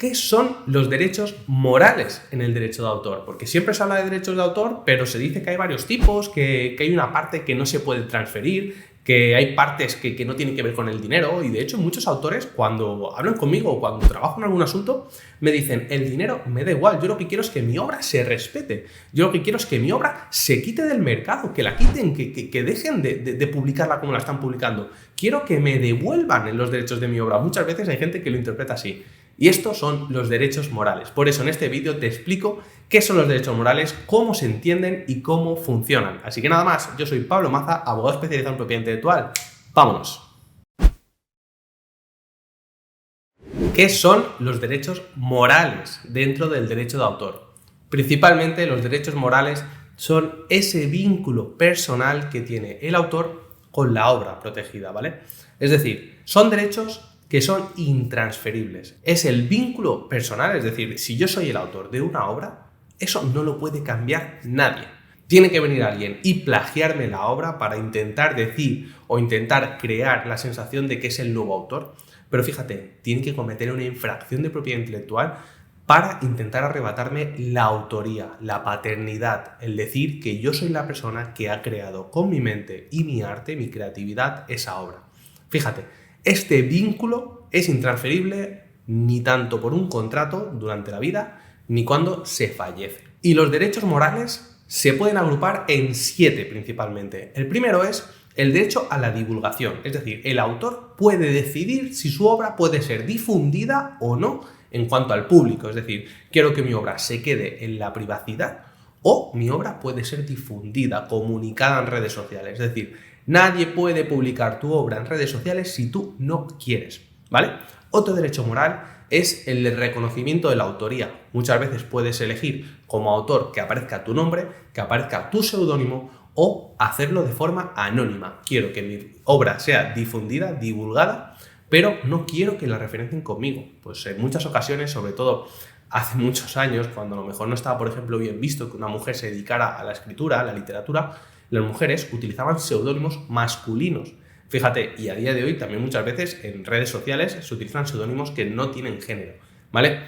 ¿qué son los derechos morales en el derecho de autor? Porque siempre se habla de derechos de autor, pero se dice que hay varios tipos, que hay una parte que no se puede transferir, que hay partes que no tienen que ver con el dinero, y de hecho muchos autores cuando hablan conmigo o cuando trabajo en algún asunto me dicen: el dinero me da igual, yo lo que quiero es que mi obra se respete, yo lo que quiero es que mi obra se quite del mercado, que la quiten, que dejen de publicarla como la están publicando, quiero que me devuelvan los derechos de mi obra. Muchas veces hay gente que lo interpreta así. Y estos son los derechos morales. Por eso en este vídeo te explico qué son los derechos morales, cómo se entienden y cómo funcionan. Así que nada más, yo soy Pablo Maza, abogado especializado en propiedad intelectual. ¡Vámonos! ¿Qué son los derechos morales dentro del derecho de autor? Principalmente los derechos morales son ese vínculo personal que tiene el autor con la obra protegida, ¿vale? Es decir, son derechos que son intransferibles. Es el vínculo personal, es decir, si yo soy el autor de una obra, eso no lo puede cambiar nadie. Tiene que venir alguien y plagiarme la obra para intentar decir o intentar crear la sensación de que es el nuevo autor. Pero fíjate, tiene que cometer una infracción de propiedad intelectual para intentar arrebatarme la autoría, la paternidad, el decir que yo soy la persona que ha creado con mi mente y mi arte, mi creatividad, esa obra. Fíjate, este vínculo es intransferible ni tanto por un contrato durante la vida ni cuando se fallece. Y los derechos morales se pueden agrupar en 7 principalmente. El primero es el derecho a la divulgación, es decir, el autor puede decidir si su obra puede ser difundida o no en cuanto al público, es decir, quiero que mi obra se quede en la privacidad o mi obra puede ser difundida, comunicada en redes sociales, es decir, nadie puede publicar tu obra en redes sociales si tú no quieres, ¿vale? Otro derecho moral es el del reconocimiento de la autoría. Muchas veces puedes elegir como autor que aparezca tu nombre, que aparezca tu seudónimo o hacerlo de forma anónima. Quiero que mi obra sea difundida, divulgada, pero no quiero que la referencien conmigo. Pues en muchas ocasiones, sobre todo hace muchos años, cuando a lo mejor no estaba, por ejemplo, bien visto que una mujer se dedicara a la escritura, a la literatura, las mujeres utilizaban seudónimos masculinos. Fíjate, y a día de hoy también muchas veces en redes sociales se utilizan seudónimos que no tienen género, ¿vale?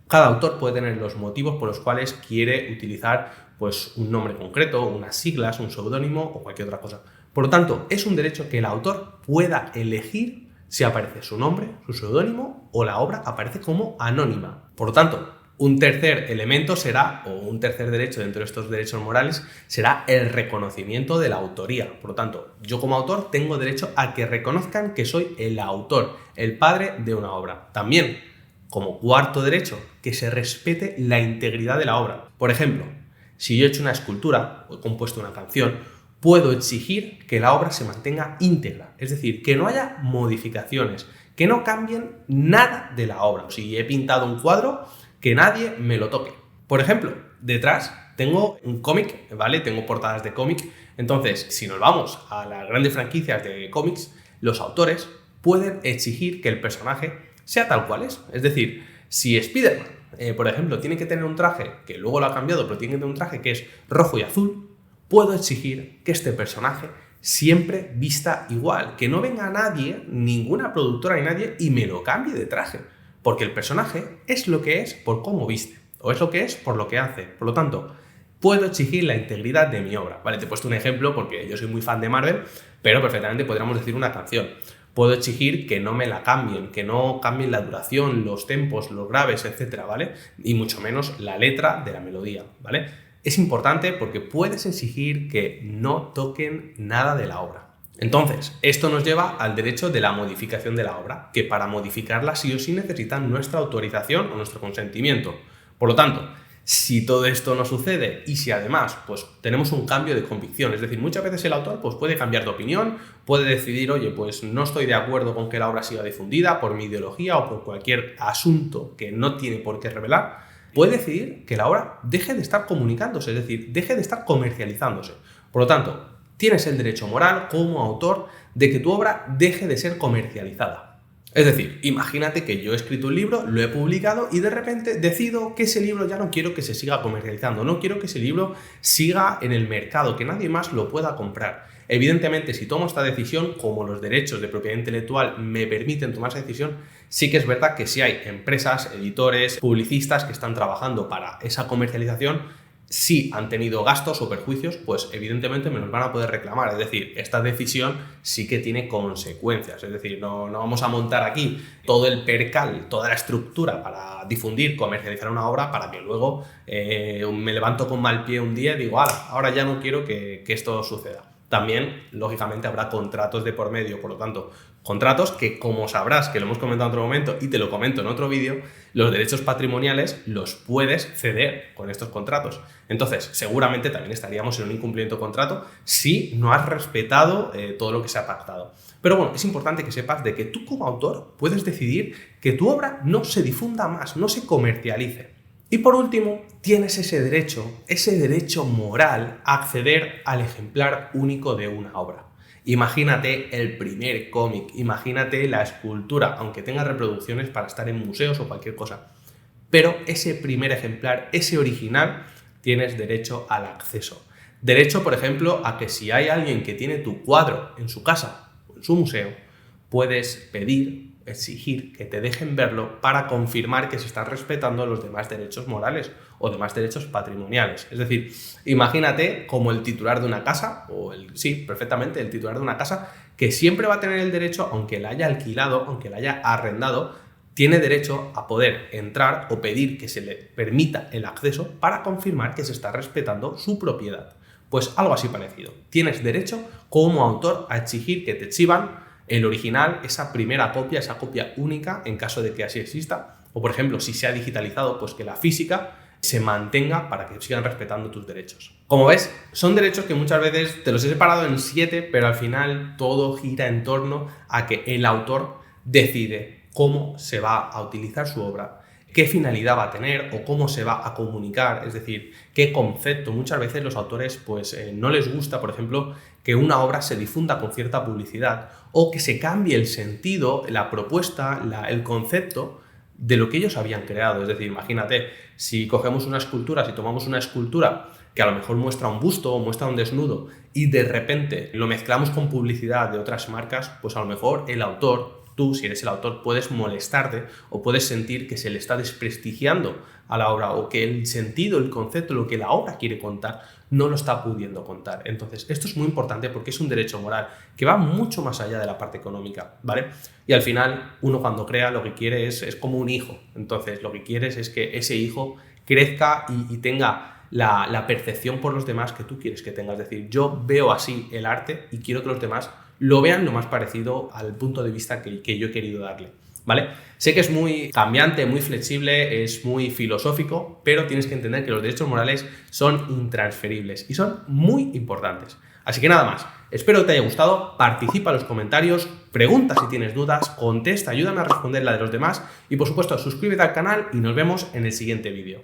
Cada autor puede tener los motivos por los cuales quiere utilizar pues, un nombre concreto, unas siglas, un seudónimo o cualquier otra cosa. Por lo tanto, es un derecho que el autor pueda elegir si aparece su nombre, su seudónimo o la obra aparece como anónima. Por lo tanto, un tercer elemento será, o un tercer derecho dentro de estos derechos morales, será el reconocimiento de la autoría. Por lo tanto, yo como autor tengo derecho a que reconozcan que soy el autor, el padre de una obra. También, como cuarto derecho, que se respete la integridad de la obra. Por ejemplo, si yo he hecho una escultura o he compuesto una canción, puedo exigir que la obra se mantenga íntegra, es decir, que no haya modificaciones, que no cambien nada de la obra. Si he pintado un cuadro, que nadie me lo toque. Por ejemplo, detrás tengo un cómic, ¿vale? Tengo portadas de cómic. Entonces, si nos vamos a las grandes franquicias de cómics, los autores pueden exigir que el personaje sea tal cual es. Es decir, si Spider-Man, por ejemplo, tiene que tener un traje, que luego lo ha cambiado, pero tiene que tener un traje que es rojo y azul, puedo exigir que este personaje siempre vista igual, que no venga nadie, ninguna productora ni nadie, y me lo cambie de traje. Porque el personaje es lo que es por cómo viste, o es lo que es por lo que hace. Por lo tanto, puedo exigir la integridad de mi obra. Vale, te he puesto un ejemplo porque yo soy muy fan de Marvel, pero perfectamente podríamos decir una canción. Puedo exigir que no me la cambien, que no cambien la duración, los tempos, los graves, etcétera, ¿vale? Y mucho menos la letra de la melodía, ¿vale? Es importante porque puedes exigir que no toquen nada de la obra. Entonces, esto nos lleva al derecho de la modificación de la obra, que para modificarla sí o sí necesitan nuestra autorización o nuestro consentimiento. Por lo tanto, si todo esto no sucede y si además pues, tenemos un cambio de convicción, es decir, muchas veces el autor pues, puede cambiar de opinión, puede decidir, oye, pues no estoy de acuerdo con que la obra siga difundida por mi ideología o por cualquier asunto que no tiene por qué revelar, puede decidir que la obra deje de estar comunicándose, es decir, deje de estar comercializándose. Por lo tanto, tienes el derecho moral como autor de que tu obra deje de ser comercializada. Es decir, imagínate que yo he escrito un libro, lo he publicado y de repente decido que ese libro ya no quiero que se siga comercializando, no quiero que ese libro siga en el mercado, que nadie más lo pueda comprar. Evidentemente, si tomo esta decisión, como los derechos de propiedad intelectual me permiten tomar esa decisión, sí que es verdad que si hay empresas, editores, publicistas que están trabajando para esa comercialización, si han tenido gastos o perjuicios, pues evidentemente me los van a poder reclamar. Es decir, esta decisión sí que tiene consecuencias. Es decir, no vamos a montar aquí todo el percal, toda la estructura para difundir, comercializar una obra para que luego me levanto con mal pie un día y digo, ahora ya no quiero que esto suceda. También, lógicamente, habrá contratos de por medio, por lo tanto, contratos que, como sabrás, que lo hemos comentado en otro momento y te lo comento en otro vídeo, los derechos patrimoniales los puedes ceder con estos contratos. Entonces, seguramente también estaríamos en un incumplimiento de contrato si no has respetado todo lo que se ha pactado. Pero bueno, es importante que sepas de que tú como autor puedes decidir que tu obra no se difunda más, no se comercialice. Y por último, tienes ese derecho moral a acceder al ejemplar único de una obra. Imagínate el primer cómic, imagínate la escultura, aunque tenga reproducciones para estar en museos o cualquier cosa. Pero ese primer ejemplar, ese original, tienes derecho al acceso. Derecho, por ejemplo, a que si hay alguien que tiene tu cuadro en su casa o en su museo, puedes exigir que te dejen verlo para confirmar que se están respetando los demás derechos morales o demás derechos patrimoniales. Es decir, imagínate como el titular de una casa, perfectamente el titular de una casa, que siempre va a tener el derecho, aunque la haya alquilado, aunque la haya arrendado, tiene derecho a poder entrar o pedir que se le permita el acceso para confirmar que se está respetando su propiedad. Pues algo así parecido. Tienes derecho como autor a exigir que te exhiban el original, esa primera copia, esa copia única, en caso de que así exista. O, por ejemplo, si se ha digitalizado, pues que la física se mantenga para que sigan respetando tus derechos. Como ves, son derechos que muchas veces te los he separado en 7, pero al final todo gira en torno a que el autor decide cómo se va a utilizar su obra, qué finalidad va a tener o cómo se va a comunicar, es decir, qué concepto. Muchas veces los autores no les gusta, por ejemplo, que una obra se difunda con cierta publicidad o que se cambie el sentido, la propuesta, el concepto de lo que ellos habían creado. Es decir, imagínate, si cogemos una escultura, si tomamos una escultura que a lo mejor muestra un busto o muestra un desnudo y de repente lo mezclamos con publicidad de otras marcas, pues a lo mejor el autor, tú, si eres el autor, puedes molestarte o puedes sentir que se le está desprestigiando a la obra o que el sentido, el concepto, lo que la obra quiere contar, no lo está pudiendo contar. Entonces, esto es muy importante porque es un derecho moral que va mucho más allá de la parte económica, ¿vale? Y al final, uno cuando crea lo que quiere es como un hijo. Entonces, lo que quieres es que ese hijo crezca y tenga la percepción por los demás que tú quieres que tenga. Es decir, yo veo así el arte y quiero que los demás lo vean lo más parecido al punto de vista que yo he querido darle, ¿vale? Sé que es muy cambiante, muy flexible, es muy filosófico, pero tienes que entender que los derechos morales son intransferibles y son muy importantes. Así que nada más, espero que te haya gustado, participa en los comentarios, pregunta si tienes dudas, contesta, ayúdame a responder la de los demás y por supuesto suscríbete al canal y nos vemos en el siguiente vídeo.